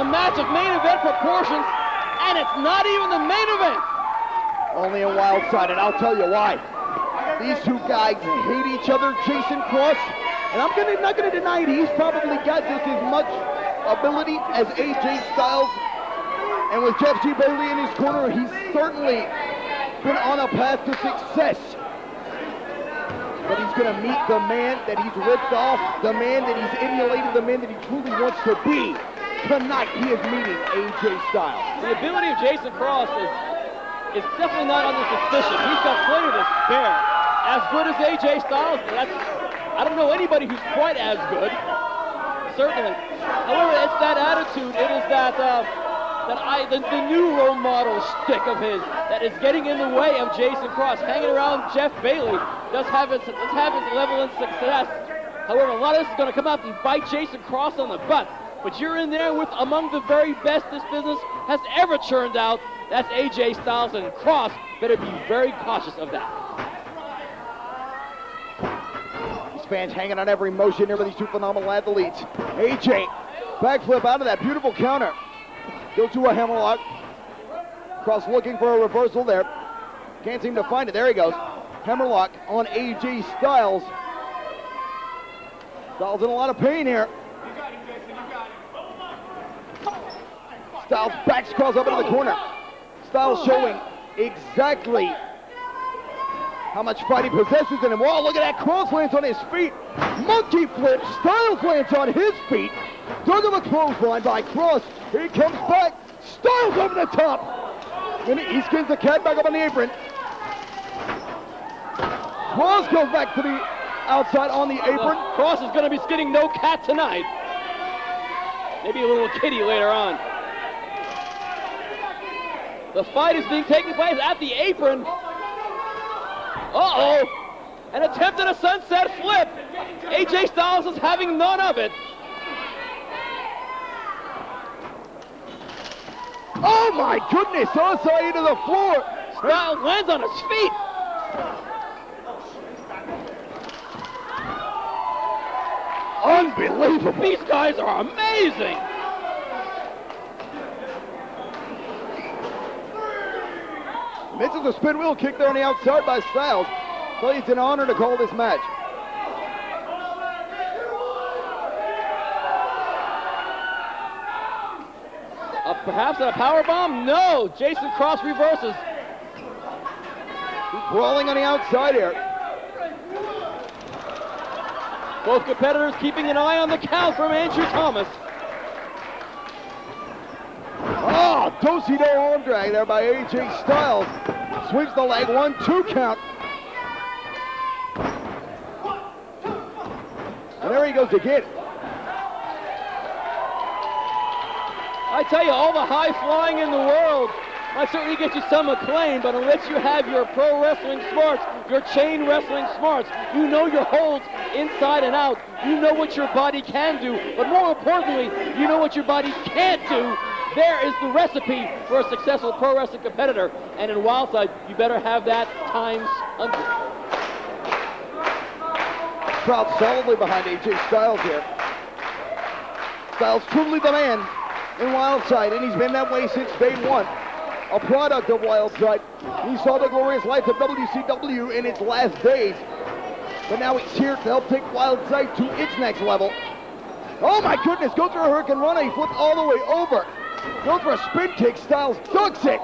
a match of main event proportions, and it's not even the main event. Only a Wildside, and I'll tell you why. These two guys hate each other, Jason Cross, and I'm not gonna deny it, he's probably got just as much ability as AJ Styles. And with Jeff G. Bailey in his corner, he's certainly been on a path to success. But he's gonna meet the man that he's ripped off, the man that he's emulated, the man that he truly wants to be. Tonight, he is meeting AJ Styles. The ability of Jason Cross is definitely not under suspicion. He's got plenty to spare. As good as AJ Styles, I don't know anybody who's quite as good. Certainly. However, it's that attitude. It is the new role model shtick of his that is getting in the way of Jason Cross. Hanging around Jeff Bailey does have its level of success. However, a lot of this is going to come out and bite Jason Cross on the butt. But you're in there with among the very best this business has ever churned out. That's AJ Styles, and Cross better be very cautious of that. These fans hanging on every motion here with these two phenomenal athletes. AJ, backflip out of that beautiful counter. Go to a hammerlock. Cross looking for a reversal there. Can't seem to find it. There he goes. Hammerlock on AJ Styles. Styles in a lot of pain here. Styles backs Cross up into the corner. Styles showing exactly how much fight he possesses in him. Whoa, look at that. Cross lands on his feet. Monkey flip. Styles lands on his feet. Dug him a clothesline by Cross. Here he comes back. Styles over the top. And he skins the cat back up on the apron. Cross goes back to the outside on the apron. Cross is going to be skinning no cat tonight. Maybe a little kitty later on. The fight is being taken place at the apron. Uh-oh. An attempt at a sunset flip. AJ Styles is having none of it. Oh my goodness, outside to the floor. Styles lands on his feet. Unbelievable. These guys are amazing. Misses a spin wheel kick there on the outside by Styles. So it's an honor to call this match. Perhaps a powerbomb? No. Jason Cross reverses. He's brawling on the outside here. Both competitors keeping an eye on the count from Andrew Thomas. Oh, do-si-do arm drag there by AJ Styles. Sweeps the leg, 1-2 count. And there he goes again. I tell you, all the high flying in the world might certainly get you some acclaim, but unless you have your pro wrestling smarts, your chain wrestling smarts, you know your holds inside and out, you know what your body can do, but more importantly, you know what your body can't do. There is the recipe for a successful pro wrestling competitor, and in Wildside, you better have that times 100. Crowd solidly behind AJ Styles here. Styles truly the man in Wildside, and he's been that way since day one. A product of Wildside. He saw the glorious lights of WCW in its last days, but now he's here to help take Wildside to its next level. Oh my goodness, go through a Hurricane Rana, he flipped all the way over. Goes for a spin kick, Styles ducks it.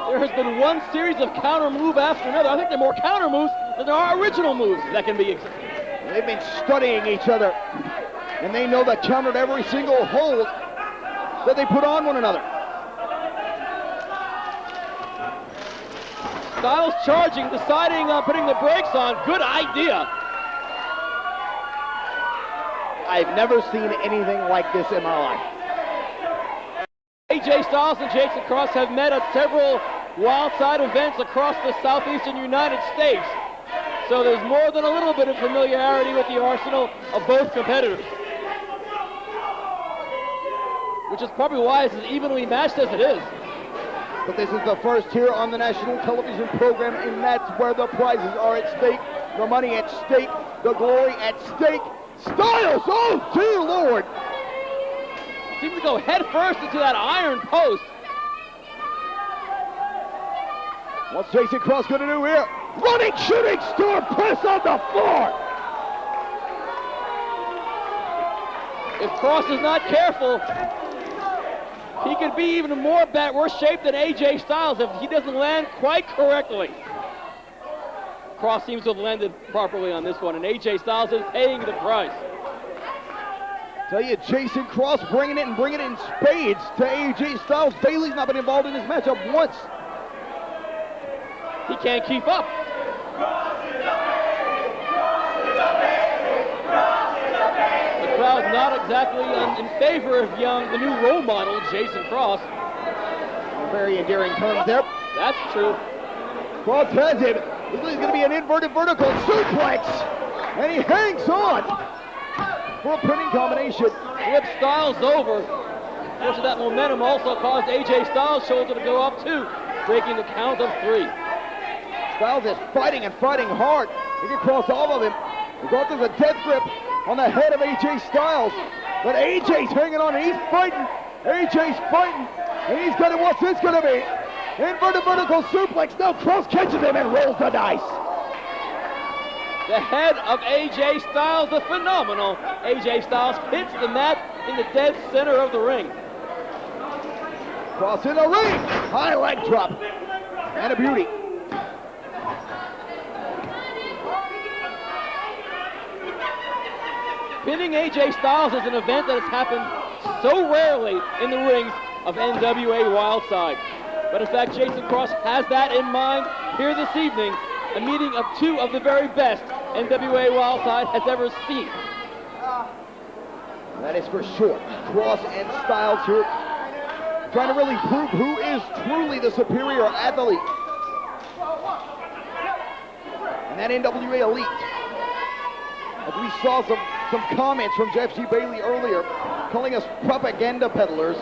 There has been one series of counter move after another. I think there are more counter moves than there are original moves that can be. They've been studying each other, and they know that countered every single hold that they put on one another. Styles charging, deciding on putting the brakes on. Good idea. I've never seen anything like this in my life. AJ Styles and Jason Cross have met at several Wildside events across the southeastern United States. So there's more than a little bit of familiarity with the arsenal of both competitors. Which is probably why it's as evenly matched as it is. But this is the first here on the national television program, and that's where the prizes are at stake, the money at stake, the glory at stake. Styles, oh dear Lord! seemed to go head first into that iron post. What's Jason Cross going to do here? Running shooting star press on the floor. If Cross is not careful, he could be even more worse shape than AJ Styles if he doesn't land quite correctly. Cross seems to have landed properly on this one, and AJ Styles is paying the price. Tell you, Jason Cross bringing it in spades to AJ Styles. Bailey's not been involved in this matchup once. He can't keep up. The crowd not exactly in favor of the new role model, Jason Cross. Very endearing terms there. That's true. Cross has him. This is going to be an inverted vertical suplex. And he hangs on for a pinning combination. Flip Styles over. Of course, that momentum also caused AJ Styles' shoulder to go up too, breaking the count of 3. Styles is fighting and fighting hard. He can cross all of him. Cross has a death grip on the head of AJ Styles. But AJ's hanging on and he's fighting. AJ's fighting. And he's got it. What's this going to be? Inverted vertical suplex. Now Cross catches him and rolls the dice. The head of AJ Styles, the phenomenal AJ Styles, hits the mat in the dead center of the ring. Cross in the ring. High leg drop. And a beauty. Pinning AJ Styles is an event that has happened so rarely in the rings of NWA Wildside. But in fact, Jason Cross has that in mind here this evening, a meeting of 2 of the very best NWA Wildside has ever seen. That is for sure. Cross and Styles here, trying to really prove who is truly the superior athlete. And that NWA Elite. As we saw some comments from Jeff G. Bailey earlier, calling us propaganda peddlers,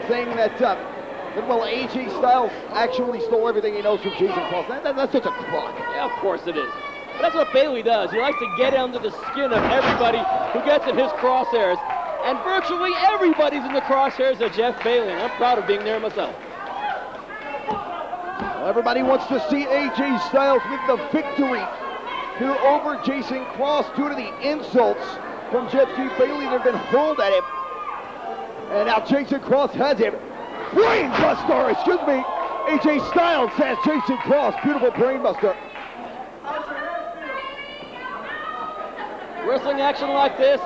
saying that well, AJ Styles actually stole everything he knows from Jason Cross. That's such a crock. Yeah, of course it is. But that's what Bailey does. He likes to get under the skin of everybody who gets in his crosshairs. And virtually everybody's in the crosshairs of Jeff Bailey, and I'm proud of being there myself. Well, everybody wants to see AJ Styles with the victory here over Jason Cross due to the insults from Jeff G. Bailey that have been hurled at him. And now Jason Cross has him. Brainbuster, excuse me. AJ Styles says Jason Cross, beautiful brainbuster. Wrestling action like this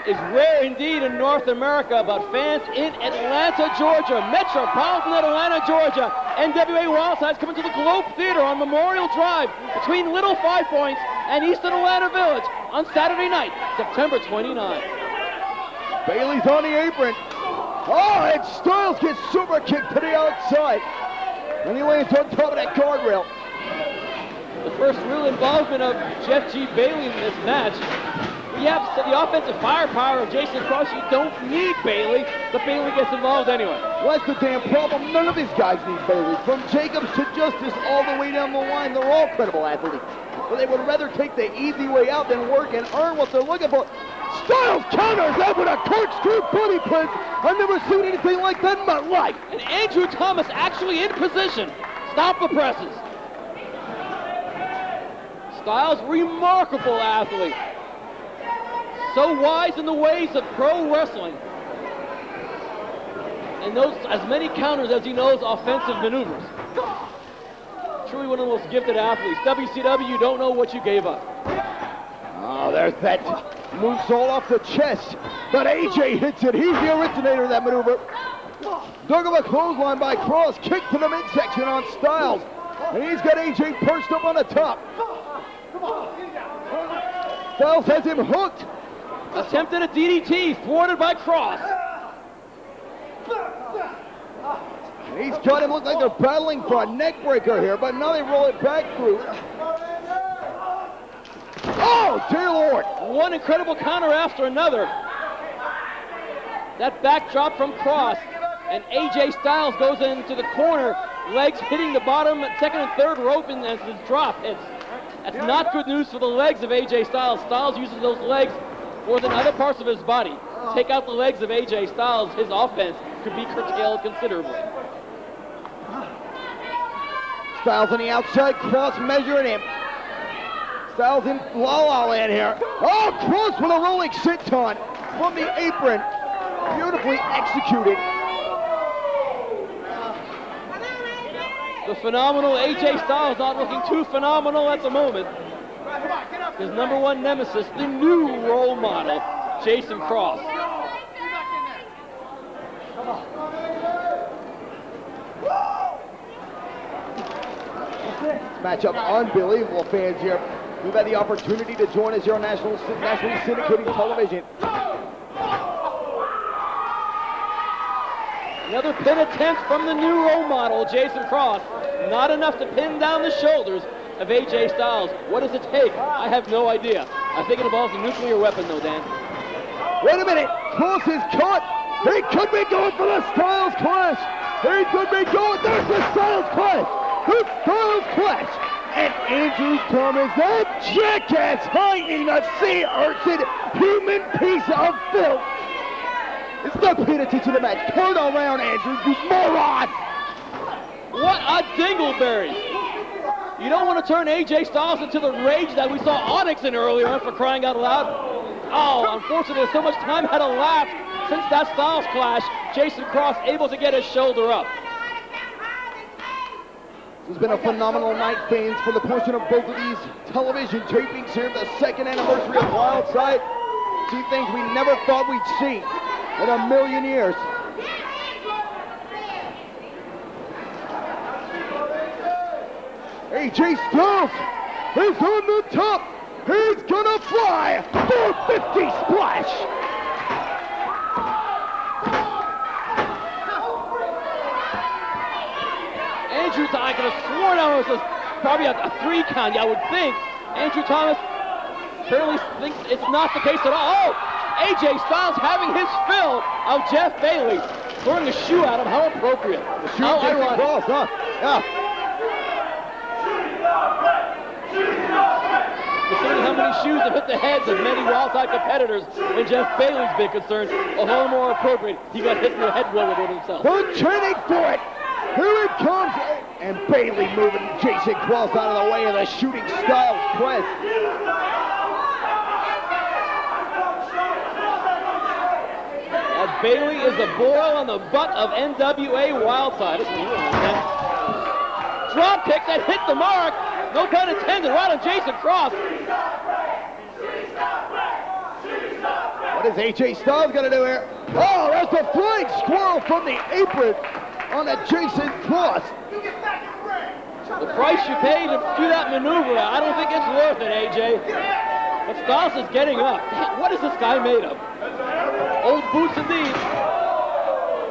is rare indeed in North America, but fans in Atlanta, Georgia, metropolitan Atlanta, Georgia, NWA Wildside is coming to the Globe Theater on Memorial Drive between Little Five Points and East Atlanta Village on Saturday night, September 29th. Bailey's on the apron. Oh, and Styles gets super kicked to the outside. And he lands on top of that guardrail. The first real involvement of Jeff G. Bailey in this match. We have the offensive firepower of Jason Cross. You don't need Bailey, but Bailey gets involved anyway. Well, that's the damn problem. None of these guys need Bailey. From Jacobs to Justice all the way down the line, they're all credible athletes. But they would rather take the easy way out than work and earn what they're looking for. Styles counters that with a corkscrew body press. I've never seen anything like that in my life. And Andrew Thomas actually in position. Stop the presses. Styles, remarkable athlete. So wise in the ways of pro wrestling. And knows as many counters as he knows offensive maneuvers. Truly one of the most gifted athletes. WCW, you don't know what you gave up. Oh, there's that moonsault off the chest. But AJ hits it. He's the originator of that maneuver. Dug up a clothesline by Cross. Kick to the midsection on Styles. And he's got AJ perched up on the top. Styles has him hooked. Attempted a DDT, thwarted by Cross. And he's got him look like they're battling for a neck breaker here, but now they roll it back through. Oh, dear Lord. One incredible counter after another. That backdrop from Cross, and AJ Styles goes into the corner, legs hitting the bottom, second and third rope as the drop hits. That's not good news for the legs of AJ Styles. Styles uses those legs more than other parts of his body. take out the legs of AJ Styles, his offense could be curtailed considerably. Styles on the outside, Cross measuring him. Styles in La La Land here. Oh, Cross with a rolling senton from the apron. Beautifully executed. The phenomenal AJ Styles not looking too phenomenal at the moment. His number one nemesis, the new role model, Jason Cross. Matchup, unbelievable fans here. We've had the opportunity to join us here on nationally syndicated television. Another pin attempt from the new role model, Jason Cross. Not enough to pin down the shoulders of AJ Styles. What does it take? I have no idea. I think it involves a nuclear weapon though, Dan. Wait a minute, Cross is caught. He could be going for the Styles Clash. He could be going, there's the Styles Clash. The Styles Clash. And Andrew Thomas, that jackass hiding a sea urchin, human piece of filth. It's not paying attention to the match. Turn around, Andrew, you moron. What a dingleberry. You don't want to turn AJ Styles into the rage that we saw Onyx in earlier on, for crying out loud. Oh, unfortunately, so much time had elapsed since that Styles Clash. Jason Cross able to get his shoulder up. It's been a phenomenal night, fans, for the portion of both of these television tapings here, the second anniversary of Wildside. See things we never thought we'd see in a million years. AJ Styles is on the top. He's gonna fly. 450 splash. Andrew Thomas, I could have sworn it was probably a 3 count, I would think. Andrew Thomas apparently thinks it's not the case at all. Oh, AJ Styles having his fill of Jeff Bailey. Throwing a shoe at him, how appropriate. The shoe ironic. Cross, huh? Yeah. Considering how many shoes have hit the heads of many Wildside competitors when Jeff Bailey's been concerned, a little more appropriate. He got hit in the head well with it himself. They're training for it. Here it comes. And Bailey moving Jason Cross out of the way of the shooting Styles press. As Bailey is a boil on the butt of NWA Wildside. Drop kick that hit the mark. No pun intended, right on Jason Cross. What is AJ Styles gonna do here? Oh, there's the flying squirrel from the apron on a Jason Cross. The price you pay to do that maneuver, I don't think it's worth it, AJ. But Styles is getting up. What is this guy made of? Old boots indeed.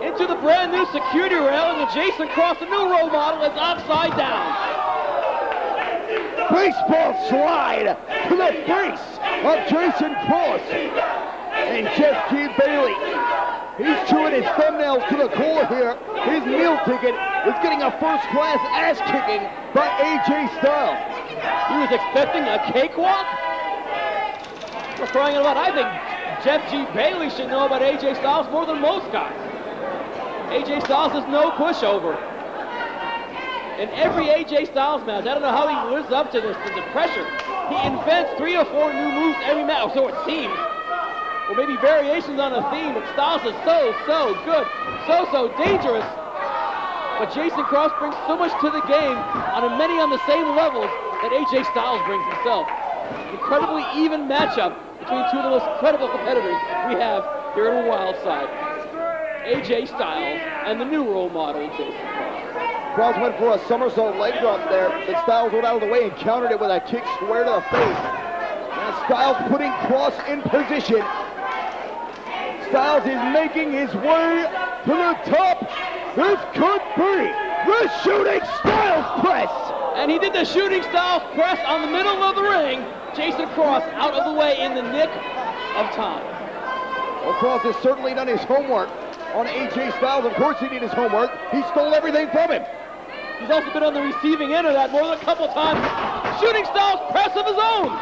Into the brand new security rail, and the Jason Cross, the new role model, is upside down. Baseball slide to the face of Jason Cross. And Jeff G. Bailey, he's chewing his thumbnails to the core here. His meal ticket is getting a first-class ass kicking by AJ Styles. He was expecting a cakewalk? For crying out loud, I think Jeff G. Bailey should know about AJ Styles more than most guys. AJ Styles is no pushover. In every AJ Styles match, I don't know how he lives up to this, to the pressure. He invents 3 or 4 new moves every match, or so it seems. Or maybe variations on a theme, but Styles is so good, so dangerous. But Jason Cross brings so much to the game on many on the same levels that AJ Styles brings himself. Incredibly even matchup between 2 of the most incredible competitors we have here in Wildside. AJ Styles and the new role model, Jason Cross. Cross went for a somersault leg drop there, but Styles went out of the way and countered it with a kick square to the face. Now Styles putting Cross in position. Styles is making his way to the top. This could be the shooting Styles press. And he did the shooting Styles press on the middle of the ring. Jason Cross out of the way in the nick of time. Well, Cross has certainly done his homework on AJ Styles. Of course he did his homework. He stole everything from him. He's also been on the receiving end of that more than a couple times. Shooting Styles press of his own.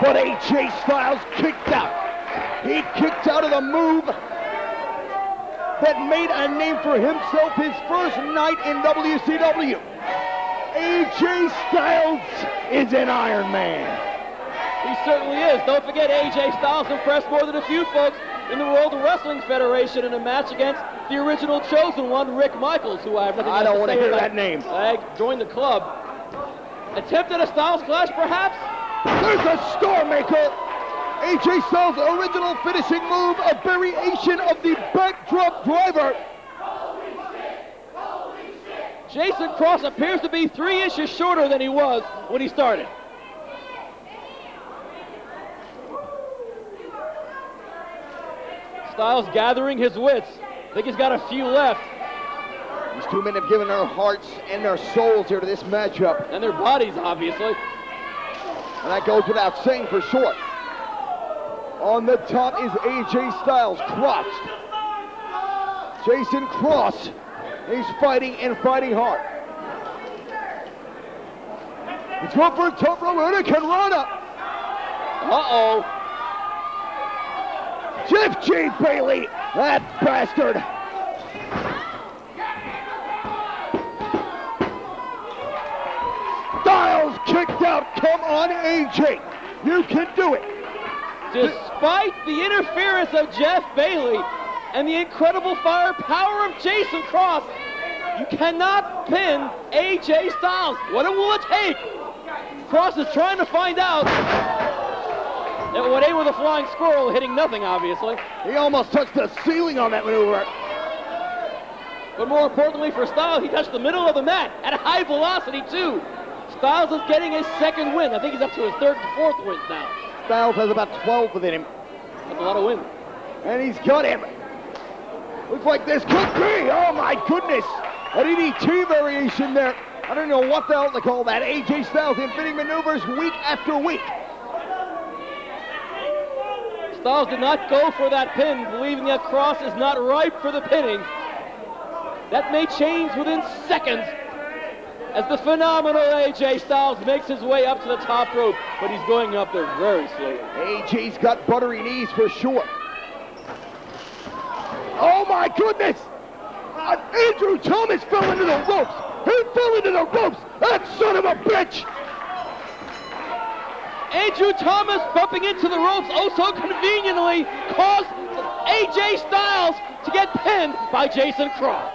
but AJ Styles kicked out. He kicked out of the move that made a name for himself his first night in WCW. AJ Styles is an Iron Man. He certainly is. Don't forget, AJ Styles impressed more than a few folks in the World Wrestling Federation in a match against the original Chosen One, Rick Michaels, who I have nothing I don't want to hear that name. Joined the club. Attempted a Styles Clash, perhaps? There's a Star Maker. AJ Styles' original finishing move, a variation of the backdrop driver. Jason Cross appears to be 3 inches shorter than he was when he started. Styles gathering his wits. I think he's got a few left. These two men have given their hearts and their souls here to this matchup. And their bodies, obviously. And that goes without saying for sure. On the top is AJ Styles, crossed. Jason Cross, he's fighting and fighting hard. He's going for a top rope Hurricane Rana. Uh-oh. Jeff J. Bailey, that bastard. Styles kicked out. Come on, AJ. You can do it. Despite the interference of Jeff Bailey and the incredible firepower of Jason Cross, you cannot pin AJ Styles. What will it take? Cross is trying to find out. It went in with a flying squirrel, hitting nothing, obviously. He almost touched the ceiling on that maneuver. But more importantly for Styles, he touched the middle of the mat at a high velocity, too. Styles is getting his 2nd win. I think he's up to his 3rd and 4th win now. Styles has about 12 within him. That's a lot of wins. And he's got him. Looks like this could be, oh my goodness, an EDT variation there. I don't know what the hell to call that. AJ Styles in fitting maneuvers week after week. Styles did not go for that pin, believing that Cross is not ripe for the pinning. That may change within seconds as the phenomenal AJ Styles makes his way up to the top rope, but he's going up there very slowly. AJ's got buttery knees for sure. Oh my goodness! Andrew Thomas fell into the ropes! He fell into the ropes! That son of a bitch! Andrew Thomas bumping into the ropes oh so conveniently caused AJ Styles to get pinned by Jason Cross.